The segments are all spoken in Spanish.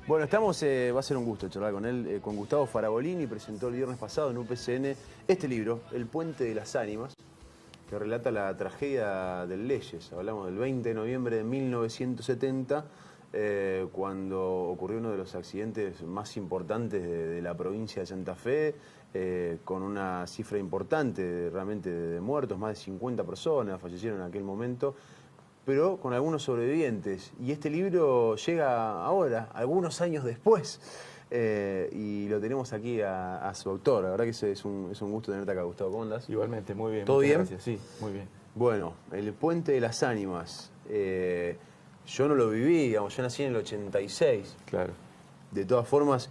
Bueno, va a ser un gusto charlar con él, con Gustavo Farabolini. Presentó el viernes pasado en UPCN este libro, El Puente de las Ánimas, que relata la tragedia del Leyes. Hablamos del 20 de noviembre de 1970, cuando ocurrió uno de los accidentes más importantes de la provincia de Santa Fe, con una cifra importante realmente de muertos, más de 50 personas fallecieron en aquel momento, pero con algunos sobrevivientes. Y este libro llega ahora, algunos años después, y lo tenemos aquí a su autor. La verdad que es un gusto tenerte acá, Gustavo. ¿Cómo andás? Igualmente, muy bien. ¿Todo bien? Gracias, sí, muy bien. Bueno, El Puente de las Ánimas. Yo no lo viví, digamos, yo nací en el 86. Claro. De todas formas,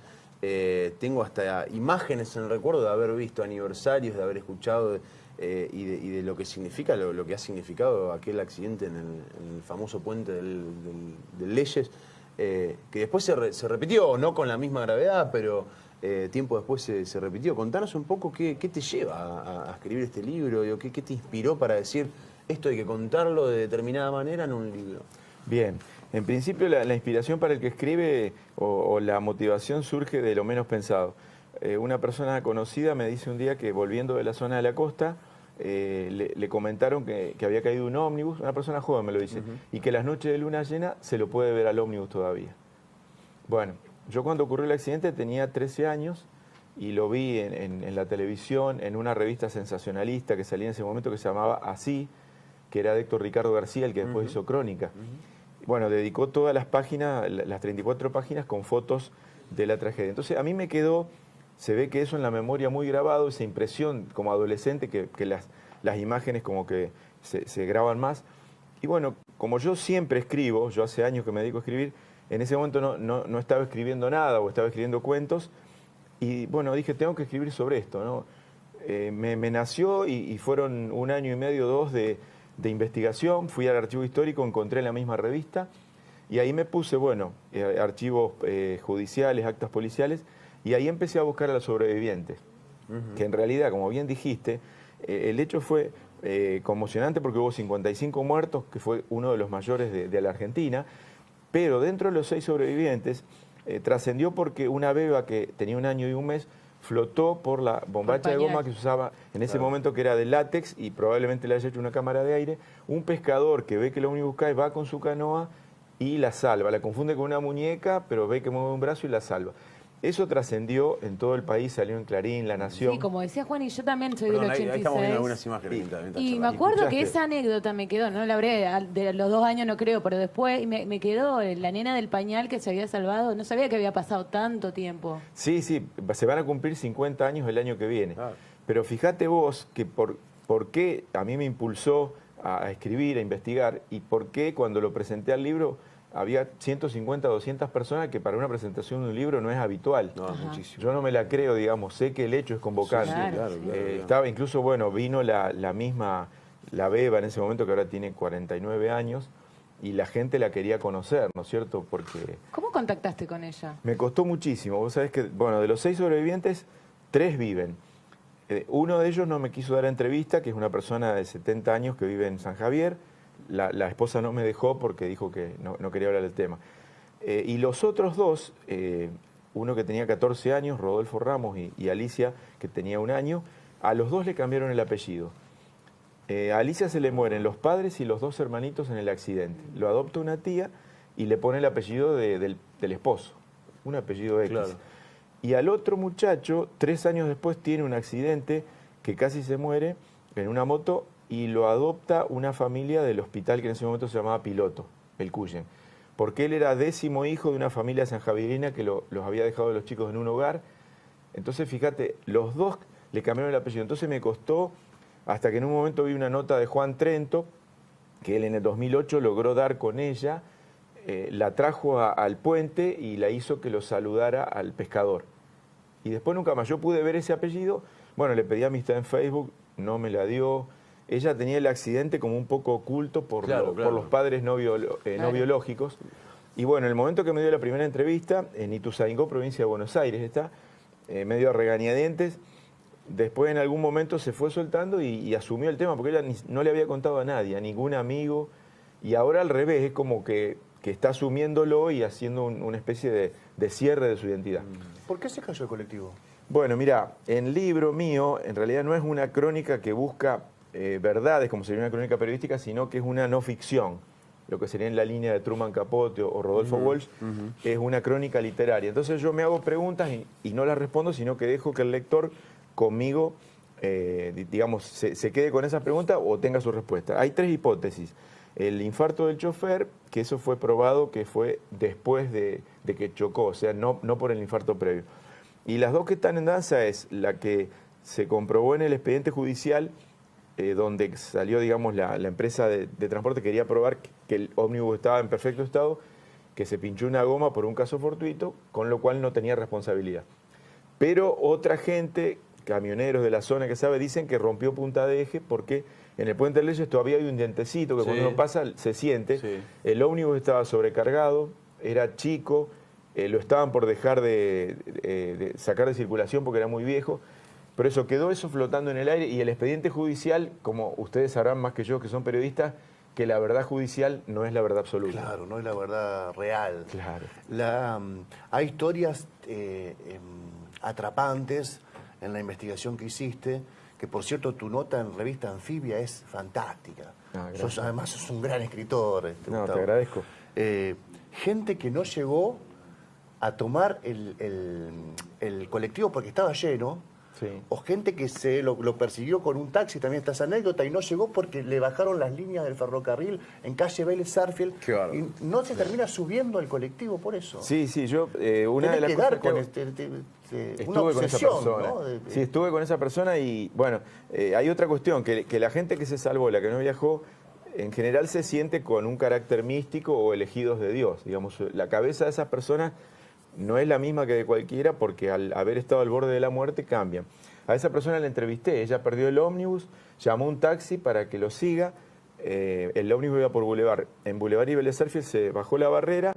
tengo hasta imágenes en el recuerdo de haber visto aniversarios, de haber escuchado y de lo que significa, lo que ha significado aquel accidente en el famoso puente del Leyes, que después se repitió, no con la misma gravedad, pero tiempo después se repitió. Contanos un poco qué te lleva a escribir este libro, qué te inspiró para decir esto hay que contarlo de determinada manera en un libro. Bien, en principio la inspiración para el que escribe o la motivación surge de lo menos pensado. Una persona conocida me dice un día que volviendo de la zona de la costa, le comentaron que había caído un ómnibus, una persona joven me lo dice, y que las noches de luna llena se lo puede ver al ómnibus todavía. Bueno, yo cuando ocurrió el accidente tenía 13 años y lo vi en la televisión, en una revista sensacionalista que salía en ese momento que se llamaba Así, que era de Héctor Ricardo García, el que después hizo Crónica. Bueno, dedicó todas las páginas, las 34 páginas con fotos de la tragedia. Entonces a mí me quedó, se ve que eso en la memoria muy grabado, esa impresión como adolescente, que las imágenes como que se graban más. Y bueno, como yo siempre escribo, yo hace años que me dedico a escribir, en ese momento no estaba escribiendo nada o estaba escribiendo cuentos. Y bueno, dije, tengo que escribir sobre esto, ¿no? Me nació y fueron 1 año y medio, 2 de investigación. Fui al archivo histórico, encontré en la misma revista y ahí me puse, bueno, archivos judiciales, actas policiales, y ahí empecé a buscar a los sobrevivientes. Que en realidad, como bien dijiste, el hecho fue conmocionante porque hubo 55 muertos, que fue uno de los mayores de la Argentina, pero dentro de los 6 sobrevivientes trascendió porque una beba que tenía 1 año y 1 mes flotó por la bombacha de goma que se usaba en ese momento, que era de látex y probablemente le haya hecho una cámara de aire. Un pescador que ve que el ómnibus cae va con su canoa y la salva. La confunde con una muñeca, pero ve que mueve un brazo y la salva. Eso trascendió en todo el país, salió en Clarín, La Nación. Sí, como decía Juan, y yo también soy del 86. Ahí estamos viendo algunas imágenes. Y me acuerdo que esa anécdota me quedó, no la habré, de los 2 años no creo, pero después me quedó la nena del pañal que se había salvado. No sabía que había pasado tanto tiempo. Sí, se van a cumplir 50 años el año que viene. Pero fíjate vos que por qué a mí me impulsó a escribir, a investigar, y por qué cuando lo presenté al libro había 150, 200 personas, que para una presentación de un libro no es habitual. No, muchísimo. Yo no me la creo, digamos, sé que el hecho es convocante. Sí, claro. Estaba incluso, bueno, vino la misma, la beba en ese momento, que ahora tiene 49 años, y la gente la quería conocer, ¿no es cierto? Porque ¿Cómo contactaste con ella? me costó muchísimo. Vos sabés que, bueno, de los 6 sobrevivientes, 3 viven. Uno de ellos no me quiso dar entrevista, que es una persona de 70 años que vive en San Javier. La esposa no me dejó porque dijo que no quería hablar del tema. Y los otros 2, uno que tenía 14 años, Rodolfo Ramos, y Alicia, que tenía 1 año, a los 2 le cambiaron el apellido. A Alicia se le mueren los padres y los 2 hermanitos en el accidente. Lo adopta una tía y le pone el apellido del esposo, un apellido X. Claro. Y al otro muchacho, 3 años después, tiene un accidente que casi se muere en una moto, y lo adopta una familia del hospital que en ese momento se llamaba Piloto, el Cuyen. Porque él era 10º hijo de una familia sanjavierina que los había dejado los chicos en un hogar. Entonces, fíjate, los 2 le cambiaron el apellido. Entonces me costó, hasta que en un momento vi una nota de Juan Trento, que él en el 2008 logró dar con ella, la trajo al puente y la hizo que lo saludara al pescador. Y después nunca más. Yo pude ver ese apellido, bueno, le pedí amistad en Facebook, no me la dio. Ella tenía el accidente como un poco oculto por los padres no biológicos. Y bueno, en el momento que me dio la primera entrevista, en Ituzaingó, provincia de Buenos Aires, está, medio a regañadientes, después en algún momento se fue soltando y asumió el tema, porque ella no le había contado a nadie, a ningún amigo. Y ahora al revés, es como que que está asumiéndolo y haciendo una especie de cierre de su identidad. ¿Por qué se cayó el colectivo? Bueno, mira, el libro mío en realidad no es una crónica que busca verdades, como sería una crónica periodística, sino que es una no ficción. Lo que sería en la línea de Truman Capote o Rodolfo Walsh, es una crónica literaria. Entonces yo me hago preguntas y no las respondo, sino que dejo que el lector conmigo, digamos, se quede con esas preguntas o tenga su respuesta. Hay 3 hipótesis. El infarto del chofer, que eso fue probado que fue después de que chocó, o sea, no por el infarto previo. Y las 2 que están en danza es la que se comprobó en el expediente judicial, donde salió, digamos, la empresa de transporte quería probar que el ómnibus estaba en perfecto estado, que se pinchó una goma por un caso fortuito, con lo cual no tenía responsabilidad. Pero otra gente, camioneros de la zona que sabe, dicen que rompió punta de eje porque en el Puente de Leyes todavía hay un dientecito que cuando uno pasa se siente. Sí. El ómnibus estaba sobrecargado, era chico, lo estaban por dejar de sacar de circulación porque era muy viejo. Pero eso quedó flotando en el aire y el expediente judicial, como ustedes sabrán más que yo que son periodistas, que la verdad judicial no es la verdad absoluta. Claro, no es la verdad real. Claro. Hay historias atrapantes en la investigación que hiciste, que por cierto tu nota en revista Anfibia es fantástica. Además sos un gran escritor. No, te agradezco. Gente que no llegó a tomar el colectivo porque estaba lleno. Sí. O gente que lo persiguió con un taxi, también está esa anécdota, y no llegó porque le bajaron las líneas del ferrocarril en calle Vélez Sarsfield y no se termina subiendo el colectivo por eso. Sí, yo una de las cosas que estuve con esa persona. ¿No? Sí, estuve con esa persona y bueno, hay otra cuestión, que la gente que se salvó, la que no viajó, en general se siente con un carácter místico o elegidos de Dios. Digamos, la cabeza de esas personas no es la misma que de cualquiera porque al haber estado al borde de la muerte cambian. A esa persona la entrevisté, ella perdió el ómnibus, llamó un taxi para que lo siga, el ómnibus iba por Boulevard. En Boulevard y Vélez Sarsfield se bajó la barrera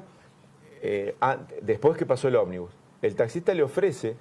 después que pasó el ómnibus. El taxista le ofrece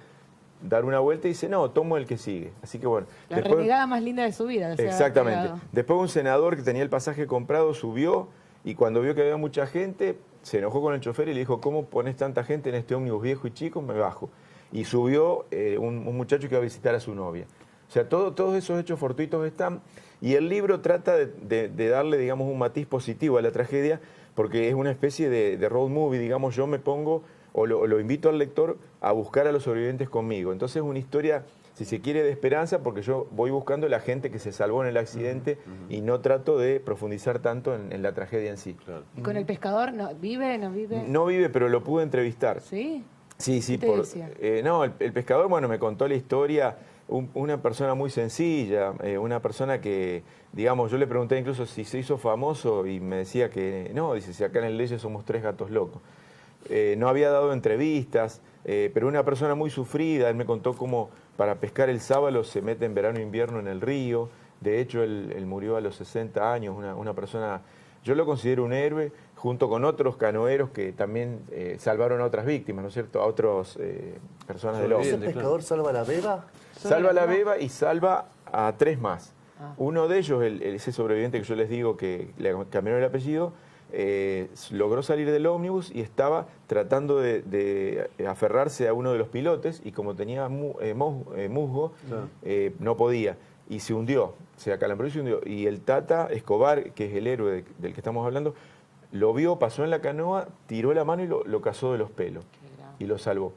dar una vuelta y dice, no, tomo el que sigue. Así que bueno. La renegada más linda de su vida. Exactamente. Después un senador que tenía el pasaje comprado subió y cuando vio que había mucha gente, se enojó con el chofer y le dijo, ¿cómo pones tanta gente en este ómnibus viejo y chico? Me bajo. Y subió un muchacho que iba a visitar a su novia. O sea, todos esos hechos fortuitos están. Y el libro trata de darle, digamos, un matiz positivo a la tragedia, porque es una especie de road movie, digamos, yo me pongo, o lo invito al lector a buscar a los sobrevivientes conmigo. Entonces es una historia, si se quiere, de esperanza, porque yo voy buscando la gente que se salvó en el accidente y no trato de profundizar tanto en la tragedia en sí. Claro. ¿Y con el pescador vive? No vive, pero lo pude entrevistar. ¿Sí? Sí. ¿Qué te decía? No, el pescador, bueno, me contó la historia, una persona muy sencilla, una persona que, digamos, yo le pregunté incluso si se hizo famoso y me decía que no, dice, si acá en el Leyes somos 3 gatos locos. No había dado entrevistas, pero una persona muy sufrida, él me contó cómo para pescar el sábalo se mete en verano e invierno en el río, de hecho él murió a los 60 años, una persona, yo lo considero un héroe, junto con otros canoeros que también salvaron a otras víctimas, ¿no es cierto?, a otras personas del ¿Ese pescador salva la beba? Salva la beba y salva a 3 más. Uno de ellos, ese sobreviviente que yo les digo que le cambiaron el apellido, logró salir del ómnibus y estaba tratando de aferrarse a uno de los pilotes y como tenía musgo, no podía. Y se hundió, se acalambró y se hundió. Y el Tata Escobar, que es el héroe del que estamos hablando, lo vio, pasó en la canoa, tiró la mano y lo cazó de los pelos y lo salvó.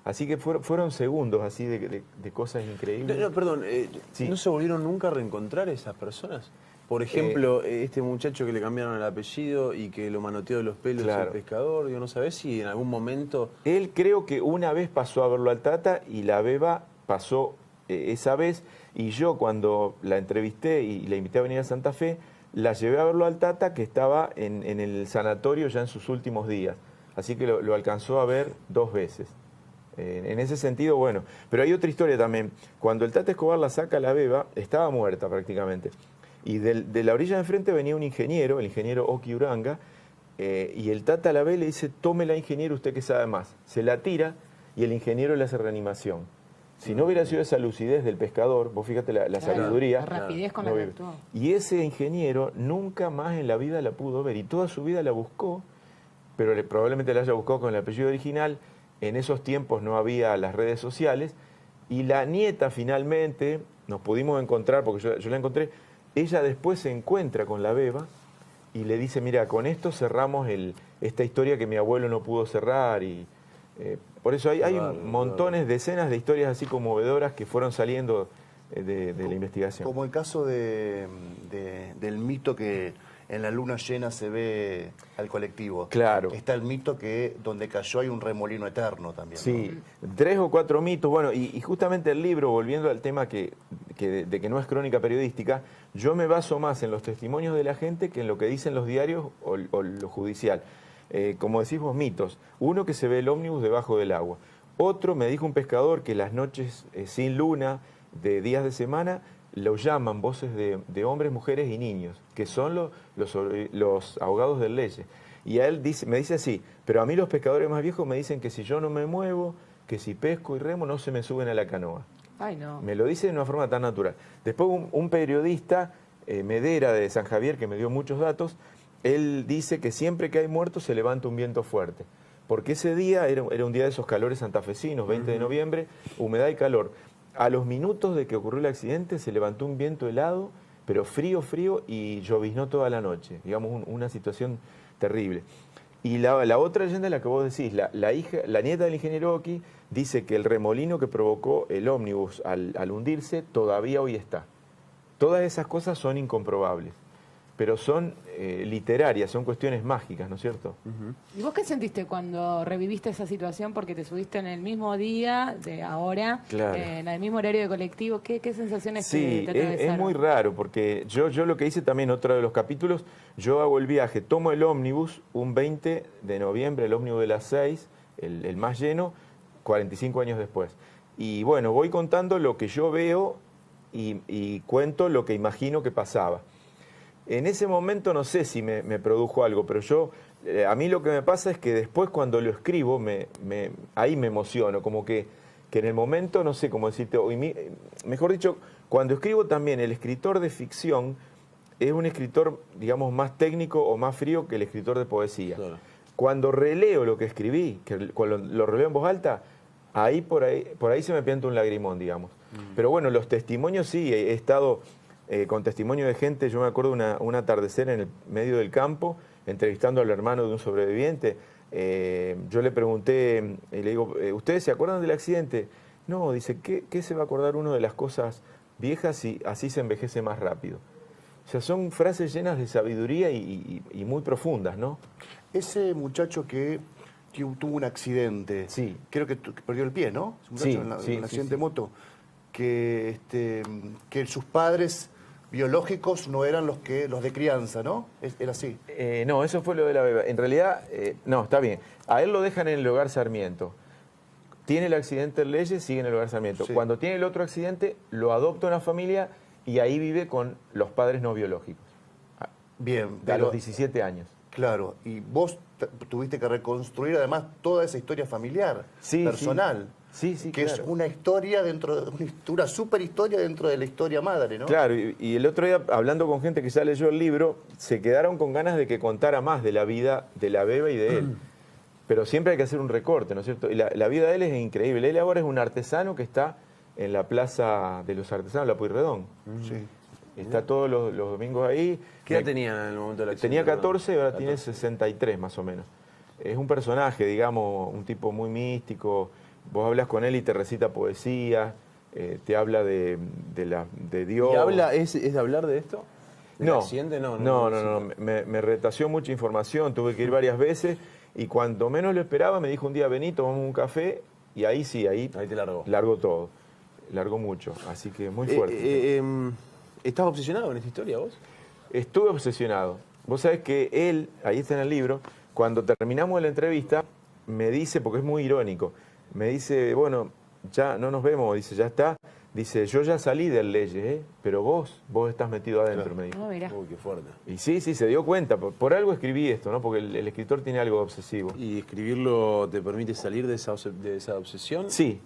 Así que fueron segundos así de cosas increíbles. No, perdón, sí. ¿No se volvieron nunca a reencontrar esas personas? Por ejemplo, este muchacho que le cambiaron el apellido y que lo manoteó de los pelos el pescador, ¿no sabés si en algún momento...? Él creo que una vez pasó a verlo al Tata y la beba pasó esa vez, y yo cuando la entrevisté y la invité a venir a Santa Fe, la llevé a verlo al Tata, que estaba en el sanatorio ya en sus últimos días. Así que lo alcanzó a ver 2 veces. En ese sentido, bueno. Pero hay otra historia también. Cuando el Tata Escobar la saca a la beba, estaba muerta prácticamente. Y de la orilla de enfrente venía un ingeniero, el ingeniero Oki Uranga, y el Tata la ve y le dice, tómela, ingeniero, usted que sabe más. Se la tira y el ingeniero le hace reanimación. Si no hubiera sido esa lucidez del pescador, vos fíjate la sabiduría. La rapidez con la que actuó. Y ese ingeniero nunca más en la vida la pudo ver y toda su vida la buscó pero probablemente la haya buscado con el apellido original. En esos tiempos no había las redes sociales. Y la nieta finalmente, nos pudimos encontrar, porque yo la encontré, ella después se encuentra con la beba y le dice, mira, con esto cerramos esta historia que mi abuelo no pudo cerrar. Y por eso hay montones, decenas de historias así conmovedoras que fueron saliendo de la investigación. Como el caso del mito que en la luna llena se ve al colectivo. Claro. Está el mito que donde cayó hay un remolino eterno también. Sí, ¿no? 3 o 4 mitos. Bueno, y justamente el libro, volviendo al tema de que no es crónica periodística, yo me baso más en los testimonios de la gente que en lo que dicen los diarios o lo judicial. Como decís vos, mitos. Uno, que se ve el ómnibus debajo del agua. Otro, me dijo un pescador que las noches sin luna, de días de semana, lo llaman voces de hombres, mujeres y niños, que son los ahogados del Leyes. Y a él me dice así, pero a mí los pescadores más viejos me dicen que si yo no me muevo, que si pesco y remo, no se me suben a la canoa. Ay, no. Me lo dice de una forma tan natural. Después un periodista, Medera de San Javier, que me dio muchos datos, él dice que siempre que hay muertos se levanta un viento fuerte. Porque ese día era un día de esos calores santafesinos, 20 de noviembre, humedad y calor. A los minutos de que ocurrió el accidente se levantó un viento helado, pero frío, y lloviznó toda la noche. Digamos, una situación terrible. Y la otra leyenda es la que vos decís. La nieta del ingeniero Oki dice que el remolino que provocó el ómnibus al hundirse todavía hoy está. Todas esas cosas son incomprobables, pero son literarias, son cuestiones mágicas, ¿no es cierto? ¿Y vos qué sentiste cuando reviviste esa situación? Porque te subiste en el mismo día de ahora, Claro. En el mismo horario de colectivo. ¿Qué sensaciones Sí, te atravesaron? es muy raro, porque yo lo que hice también, otro de los capítulos, yo hago el viaje, tomo el ómnibus un 20 de noviembre, el ómnibus de las 6, el más lleno, 45 años después. Y bueno, voy contando lo que yo veo y cuento lo que imagino que pasaba. En ese momento no sé si me produjo algo, pero a mí lo que me pasa es que después cuando lo escribo, ahí me emociono, como que en el momento, no sé cómo decirte, mejor dicho, cuando escribo también, el escritor de ficción es un escritor, digamos, más técnico o más frío que el escritor de poesía. Claro. Cuando releo lo que escribí, cuando lo releo en voz alta, por ahí se me pianta un lagrimón, digamos. Pero bueno, los testimonios sí, he estado con testimonio de gente. Yo me acuerdo un atardecer en el medio del campo, entrevistando al hermano de un sobreviviente. Yo le pregunté, y le digo, ¿ustedes se acuerdan del accidente? No, dice, ¿qué se va a acordar uno de las cosas viejas si así se envejece más rápido? O sea, son frases llenas de sabiduría y muy profundas, ¿no? Ese muchacho que tuvo un accidente, sí, creo que perdió el pie, ¿no? Ese muchacho en un accidente de moto, que sus padres biológicos no eran los de crianza, ¿no? Era así. No, eso fue lo de la beba. En realidad, no, está bien. A él lo dejan en el hogar Sarmiento. Tiene el accidente en Leyes, sigue en el hogar Sarmiento. Sí. Cuando tiene el otro accidente, lo adopta una familia y ahí vive con los padres no biológicos. Bien. A los 17 años. Claro, y vos tuviste que reconstruir además toda esa historia familiar, personal. Sí, que claro. Es una historia una super historia dentro de la historia madre, ¿no? Claro, y el otro día, hablando con gente que ya leyó el libro, se quedaron con ganas de que contara más de la vida de la beba y de él. Pero siempre hay que hacer un recorte, ¿no es cierto? Y la vida de él es increíble. Él ahora es un artesano que está en la Plaza de los Artesanos, la Pueyrredón. Sí. Está todos los domingos ahí. ¿Qué edad tenía en el momento del accidente? Tenía 14 y ahora tiene 63 más o menos. Es un personaje, digamos, un tipo muy místico. Vos hablas con él y te recita poesía, te habla de Dios. ¿Y es de hablar de esto? ¿Del accidente? No. Me retació mucha información, tuve que ir varias veces y cuando menos lo esperaba me dijo un día, vení, tomamos un café y ahí te largó. Largó todo, largó mucho, así que muy fuerte. ¿Estás obsesionado con esta historia vos? Estuve obsesionado. Vos sabés que él, ahí está en el libro, cuando terminamos la entrevista, me dice, porque es muy irónico, me dice, bueno, ya no nos vemos, dice, ya está. Dice, yo ya salí del Leyes, pero vos estás metido adentro, claro. Me dijo. No, mira. Uy, qué fuerte. Y sí, se dio cuenta. Por algo escribí esto, ¿no? Porque el escritor tiene algo obsesivo. ¿Y escribirlo te permite salir de esa obsesión? Sí,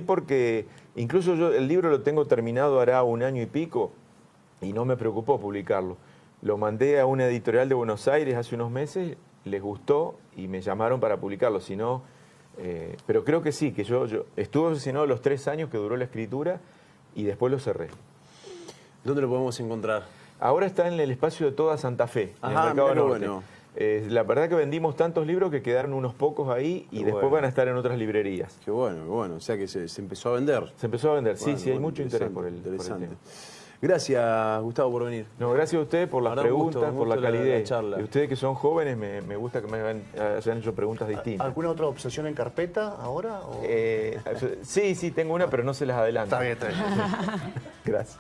porque incluso yo el libro lo tengo terminado hará 1 año y pico y no me preocupó publicarlo. Lo mandé a una editorial de Buenos Aires hace unos meses les gustó y me llamaron para publicarlo. Si no, pero creo que sí, que yo estuve obsesionado los 3 años que duró la escritura y después lo cerré. ¿Dónde lo podemos encontrar? Ahora está en el espacio de toda Santa Fe, en el Mercado mirá, Norte. bueno. La verdad que vendimos tantos libros que quedaron unos pocos ahí y Qué después bueno. van a estar en otras librerías. Qué bueno, qué bueno. O sea que se empezó a vender. Se empezó a vender, Bueno, sí, hay bueno, mucho interés interesante, por el interesante. tema. Gracias, Gustavo, por venir. No, gracias a ustedes por las Ahora, un preguntas, gusto, un por la gusto la calidez. charla. Y ustedes que son jóvenes, me gusta que me hayan hecho preguntas distintas. ¿Alguna otra obsesión en carpeta ahora? o? Sí, tengo una, pero no se las adelanto. Está bien, está bien. Gracias.